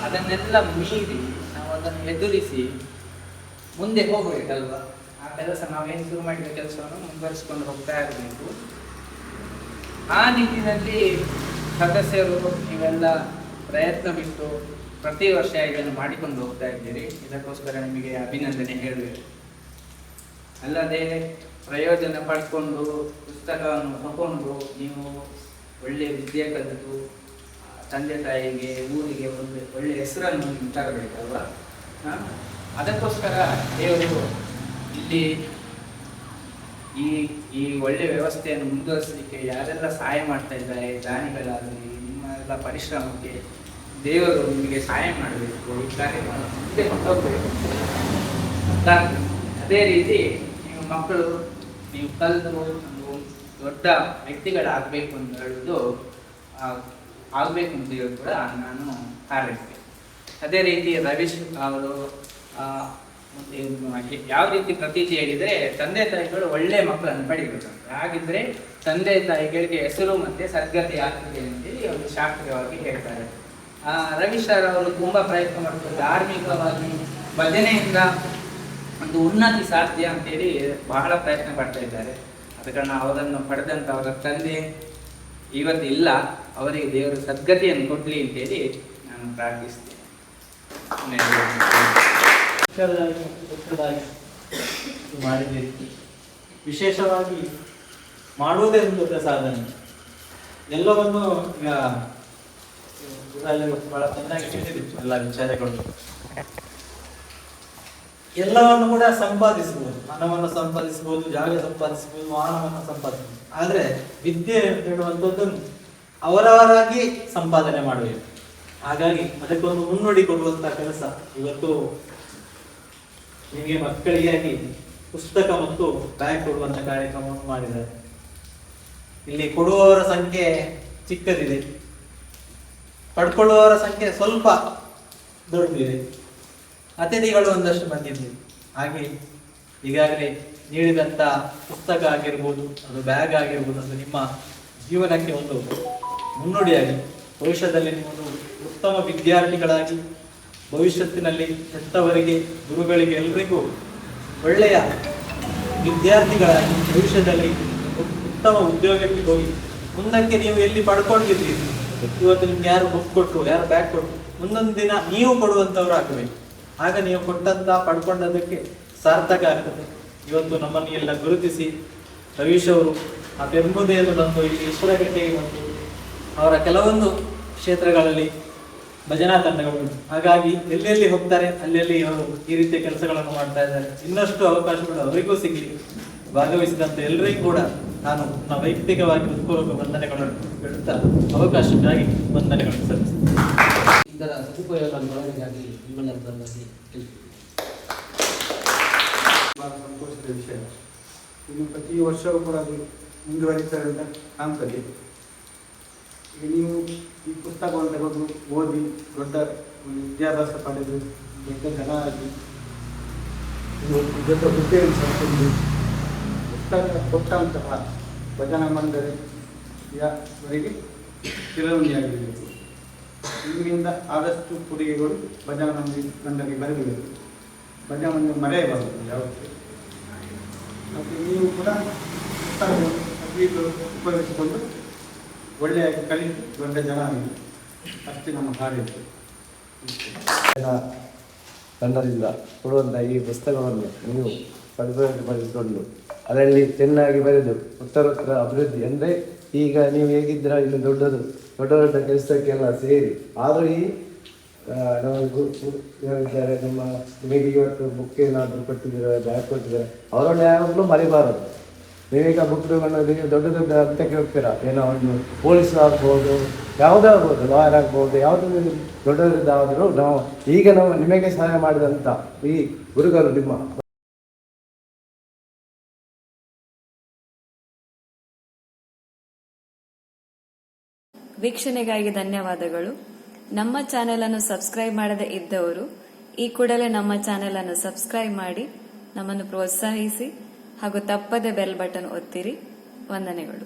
ಅದನ್ನೆಲ್ಲ ಮೀರಿ ನಾವು ಅದನ್ನು ಎದುರಿಸಿ ಮುಂದೆ ಹೋಗಬೇಕಲ್ವ. ಆ ಕೆಲಸ ನಾವೇನು ಶುರು ಮಾಡಿದ ಕೆಲಸವನ್ನು ಮುಂದುವರಿಸಿಕೊಂಡು ಹೋಗ್ತಾ ಇರಬೇಕು. ಆ ನಿಟ್ಟಿನಲ್ಲಿ ಸದಸ್ಯರು ನೀವೆಲ್ಲ ಪ್ರಯತ್ನ ಬಿಟ್ಟು ಪ್ರತಿ ವರ್ಷ ಇದನ್ನು ಮಾಡಿಕೊಂಡು ಹೋಗ್ತಾ ಇದ್ದೀರಿ. ಇದಕ್ಕೋಸ್ಕರ ನಿಮಗೆ ಅಭಿನಂದನೆ ಹೇಳಬೇಕು. ಅಲ್ಲದೆ ಪ್ರಯೋಜನ ಪಡ್ಕೊಂಡು ಪುಸ್ತಕವನ್ನು ತಗೊಂಡು ನೀವು ಒಳ್ಳೆಯ ವಿದ್ಯೆ ಕಲಿತು ತಂದೆ ತಾಯಿಗೆ ಊರಿಗೆ ಒಂದು ಒಳ್ಳೆಯ ಹೆಸರನ್ನು ನೀವು ತರಬೇಕಲ್ವ. ಅದಕ್ಕೋಸ್ಕರ ದೇವರು ಇಲ್ಲಿ ಈ ಒಳ್ಳೆಯ ವ್ಯವಸ್ಥೆಯನ್ನು ಮುಂದುವರಿಸಲಿಕ್ಕೆ ಯಾರೆಲ್ಲ ಸಹಾಯ ಮಾಡ್ತಾ ಇದ್ದಾರೆ, ದಾನಿಗಳಾಗಲಿ, ನಿಮ್ಮ ಎಲ್ಲ ಪರಿಶ್ರಮಕ್ಕೆ ದೇವರು ನಿಮಗೆ ಸಹಾಯ ಮಾಡಬೇಕು. ಈ ಕಾರ್ಯಕ್ರಮ ಮುಂದೆ ಕೊಂಡೋಗ್ಬೇಕು. ಅದೇ ರೀತಿ ನೀವು ಮಕ್ಕಳು ನೀವು ಕಲಿತು ಒಂದು ದೊಡ್ಡ ವ್ಯಕ್ತಿಗಳಾಗಬೇಕು ಅಂತ ಹೇಳುವುದು ಆಗಬೇಕು ಅಂತ ಹೇಳಿ ಕೂಡ ನಾನು ಹಾರೈಸ್ತೇನೆ. ಅದೇ ರೀತಿ ರವೀಶ್ ಅವರು ಯಾವ ರೀತಿ ಪ್ರತೀತಿ ಹೇಳಿದರೆ ತಂದೆ ತಾಯಿಗಳು ಒಳ್ಳೆಯ ಮಕ್ಕಳನ್ನು ಪಡಿಬೇಕಂತ. ಹಾಗಿದ್ರೆ ತಂದೆ ತಾಯಿಗಳಿಗೆ ಹೆಸರು ಮತ್ತೆ ಸದ್ಗತಿ ಆಗ್ತದೆ ಅಂತೇಳಿ ಒಂದು ಶಾಸ್ತ್ರೀಯವಾಗಿ ಹೇಳ್ತಾರೆ. ರವೀಶ್ ಸರ್ ಅವರು ತುಂಬಾ ಪ್ರಯತ್ನ ಮಾಡ್ತಾರೆ. ಧಾರ್ಮಿಕವಾಗಿ ಭಜನೆಯಿಂದ ಒಂದು ಉನ್ನತಿ ಸಾಧ್ಯ ಅಂತೇಳಿ ಬಹಳ ಪ್ರಯತ್ನ ಪಡ್ತಾ ಇದ್ದಾರೆ. ಅದ ಕಾರಣ ಅವರನ್ನು ಪಡೆದಂತ ಅವರ ತಂದೆ ಇವತ್ತು ಇಲ್ಲ, ಅವರಿಗೆ ದೇವರು ಸದ್ಗತಿಯನ್ನು ಕೊಡ್ಲಿ ಅಂತೇಳಿ ನಾನು ಪ್ರಾರ್ಥಿಸ್ತೇನೆ. ಮಾಡಿದ್ದೀರಿ. ವಿಶೇಷವಾಗಿ ಮಾಡುವುದೇ ಒಂದು ದೊಡ್ಡ ಸಾಧನೆ. ಎಲ್ಲವನ್ನು ಈಗ ಬಹಳ ಚೆನ್ನಾಗಿ ತಿಳಿದಿತ್ತು ಎಲ್ಲ ವಿಚಾರಗಳು. ಎಲ್ಲವನ್ನು ಕೂಡ ಸಂಪಾದಿಸಬಹುದು, ಹಣವನ್ನು ಸಂಪಾದಿಸಬಹುದು, ಜಾಗ ಸಂಪಾದಿಸಬಹುದು, ವಾಹನವನ್ನು ಸಂಪಾದಿಸಬಹುದು. ಆದ್ರೆ ವಿದ್ಯೆ ಹೇಳುವಂಥದ್ದನ್ನು ಅವರವರಾಗಿ ಸಂಪಾದನೆ ಮಾಡಬೇಕು. ಹಾಗಾಗಿ ಅದಕ್ಕೊಂದು ಮುನ್ನುಡಿ ಕೊಡುವಂತಹ ಕೆಲಸ ಇವತ್ತು ನಿಮಗೆ ಮಕ್ಕಳಿಗಾಗಿ ಪುಸ್ತಕ ಮತ್ತು ಬ್ಯಾಗ್ ಕೊಡುವಂತ ಕಾರ್ಯಕ್ರಮವನ್ನು ಮಾಡಿದ್ದಾರೆ. ಇಲ್ಲಿ ಕೊಡುವವರ ಸಂಖ್ಯೆ ಚಿಕ್ಕದಿದೆ, ಪಡ್ಕೊಳ್ಳುವವರ ಸಂಖ್ಯೆ ಸ್ವಲ್ಪ ದೊಡ್ಡದಿದೆ. ಅತಿಥಿಗಳು ಒಂದಷ್ಟು ಬಂದಿದ್ದೀವಿ. ಹಾಗೆ ಈಗಾಗಲೇ ನೀಡಿದಂತ ಪುಸ್ತಕ ಆಗಿರ್ಬೋದು, ಅದು ಬ್ಯಾಗ್ ಆಗಿರ್ಬೋದು, ಅದು ನಿಮ್ಮ ಜೀವನಕ್ಕೆ ಒಂದು ಮುನ್ನುಡಿಯಾಗಿ ಭವಿಷ್ಯದಲ್ಲಿ ನೀವು ಉತ್ತಮ ವಿದ್ಯಾರ್ಥಿಗಳಾಗಿ ಭವಿಷ್ಯತ್ತಿನಲ್ಲಿ ಹೆತ್ತವರಿಗೆ, ಗುರುಗಳಿಗೆ, ಎಲ್ರಿಗೂ ಒಳ್ಳೆಯ ವಿದ್ಯಾರ್ಥಿಗಳಾಗಿ ಭವಿಷ್ಯದಲ್ಲಿ ಉತ್ತಮ ಉದ್ಯೋಗಕ್ಕೆ ಹೋಗಿ ಮುಂದಕ್ಕೆ ನೀವು ಎಲ್ಲಿ ಪಡ್ಕೊಂಡಿದ್ದೀರಿ, ಇವತ್ತು ನಿಮ್ಗೆ ಯಾರು ಬುಕ್ ಕೊಟ್ಟರು, ಯಾರು ಬ್ಯಾಗ್ ಕೊಟ್ಟರು, ಮುಂದೊಂದು ದಿನ ನೀವು ಕೊಡುವಂಥವ್ರು ಆಗಬೇಕು. ಆಗ ನೀವು ಕೊಟ್ಟಂತ ಪಡ್ಕೊಂಡದಕ್ಕೆ ಸಾರ್ಥಕ ಆಗ್ತದೆ. ಇವತ್ತು ನಮ್ಮನ್ನು ಎಲ್ಲ ಗುರುತಿಸಿ ರವೀಶ್ ಅವರು ಆ ಪೆಂಬುದೇನು ಬಂದು ಇಲ್ಲಿ ಈಶ್ವರಗಟ್ಟೆಗೆ ಬಂದು ಅವರ ಕೆಲವೊಂದು ಕ್ಷೇತ್ರಗಳಲ್ಲಿ ಭಜನಾ ತಂಡಗಳು, ಹಾಗಾಗಿ ಎಲ್ಲೆಲ್ಲಿ ಹೋಗ್ತಾರೆ ಅಲ್ಲೆಲ್ಲಿ ಅವರು ಈ ರೀತಿಯ ಕೆಲಸಗಳನ್ನು ಮಾಡ್ತಾ ಇದ್ದಾರೆ. ಇನ್ನಷ್ಟು ಅವಕಾಶಗಳು ಅವರಿಗೂ ಸಿಗಲಿ. ಭಾಗವಹಿಸಿದಂತ ಎಲ್ಲರಿಗೂ ಕೂಡ ನಾನು ನನ್ನ ವೈಯಕ್ತಿಕವಾಗಿ ಹೃತ್ಪೂರ್ವಕ ವಂದನೆಗಳನ್ನು ಹೇಳುತ್ತಾ ಅವಕಾಶಕ್ಕಾಗಿ ವಂದನೆಗಳನ್ನು ಸಲ್ಲಿಸ್ತೇನೆ. ಇದರ ಸದುಪಯೋಗವಾಗಿ ನಿಮ್ಮೆಲ್ಲರ ಪರವಾಗಿ ಬಹಳ ಸಂತೋಷದ ವಿಷಯ. ಇನ್ನು ಪ್ರತಿ ವರ್ಷವೂ ಕೂಡ ಅದು ಮುಂದುವರಿತಾರೆ ಅಂತ ಕಾಣ್ತದೆ. ಈಗ ನೀವು ಈ ಪುಸ್ತಕವನ್ನು ತೆಗೆದು ಓದಿ ದೊಡ್ಡ ಒಂದು ವಿದ್ಯಾಭ್ಯಾಸ ಪಡೆದು ದೊಡ್ಡ ಜನ ಆಗಿ ದೊಡ್ಡ ಹುದ್ದೆಯನ್ನು ಸಂಪುದು ಪುಸ್ತಕ ಕೊಟ್ಟಂತಹ ಭಜನಾ ಮಂಡಳಿಯವರಿಗೆ ಚಿರಋಣಿಯಾಗಿರಬೇಕು. ನಿಮ್ಮಿಂದ ಆದಷ್ಟು ಕೊಡುಗೆಗಳು ಭಜನಾ ಮಂಡಳಿಗೆ ಬರಬೇಕು. ಭಜನಾ ಮಂಡಳಿ ಮರೆಯಬಾರದು ಯಾವತ್ತೂ. ಮತ್ತು ನೀವು ಕೂಡ ಪುಸ್ತಕ ಉಪಯೋಗಿಸಿಕೊಂಡು ಒಳ್ಳೆಯ ಕಲಿತು ದೊಡ್ಡ ಜನ ಆಗಿದೆ ಅಷ್ಟೇ ನಮ್ಮ ಹಾರೈಕೆ. ತಂಡದಿಂದ ಕೊಡುವಂಥ ಈ ಪುಸ್ತಕವನ್ನು ನೀವು ಸದುಪಯೋಗಪಡಿಸಿಕೊಂಡು ಅದರಲ್ಲಿ ಚೆನ್ನಾಗಿ ಬರೆದು ಉತ್ತರೋತ್ತರ ಅಭಿವೃದ್ಧಿ ಅಂದರೆ ಈಗ ನೀವು ಹೇಗಿದ್ದೀರ ಇನ್ನು ದೊಡ್ಡ ದೊಡ್ಡ ಕೆಲಸಕ್ಕೆಲ್ಲ ಸೇರಿ ಆದರೂ ಈ ಹೇಳಿದ್ದಾರೆ ನಮ್ಮ ನಿಮಗೆ ಇವತ್ತು ಬುಕ್ ಏನಾದರೂ ಕೊಟ್ಟಿದ್ದೀರ, ಬ್ಯಾಗ್ ಕೊಟ್ಟಿದ್ದಾರೆ, ಅವರನ್ನು ಯಾವಾಗಲೂ ಮರಿಬಾರದು. ನೀವೀಗ ಬುಕ್ ತಗೊಂಡು ದೊಡ್ಡ ದೊಡ್ಡ ಹಂತಕ್ಕೆ ಹೋಗ್ತೀರಾ, ಏನೋ ಒಂದು ಪೊಲೀಸ್ ಆಗ್ಬೋದು, ಯಾವುದೇ ಆಗ್ಬೋದು, ಲಾಯರ್ ಆಗ್ಬೋದು, ಯಾವುದೋ ದೊಡ್ಡದಾದರೂ ನಾವು ನಿಮಗೆ ಸಹಾಯ ಮಾಡಿದಂಥ ಈ ಗುರುಗಳು ನಿಮ್ಮ ವೀಕ್ಷಣೆಗಾಗಿ ಧನ್ಯವಾದಗಳು. ನಮ್ಮ ಚಾನೆಲ್ ಅನ್ನು ಸಬ್ಸ್ಕ್ರೈಬ್ ಮಾಡದೇ ಇದ್ದವರು ಈ ಕೂಡಲೇ ನಮ್ಮ ಚಾನೆಲ್ ಅನ್ನು ಸಬ್ಸ್ಕ್ರೈಬ್ ಮಾಡಿ ನಮ್ಮನ್ನು ಪ್ರೋತ್ಸಾಹಿಸಿ ಹಾಗೂ ತಪ್ಪದೆ ಬೆಲ್ ಬಟನ್ ಒತ್ತಿರಿ. ವಂದನೆಗಳು.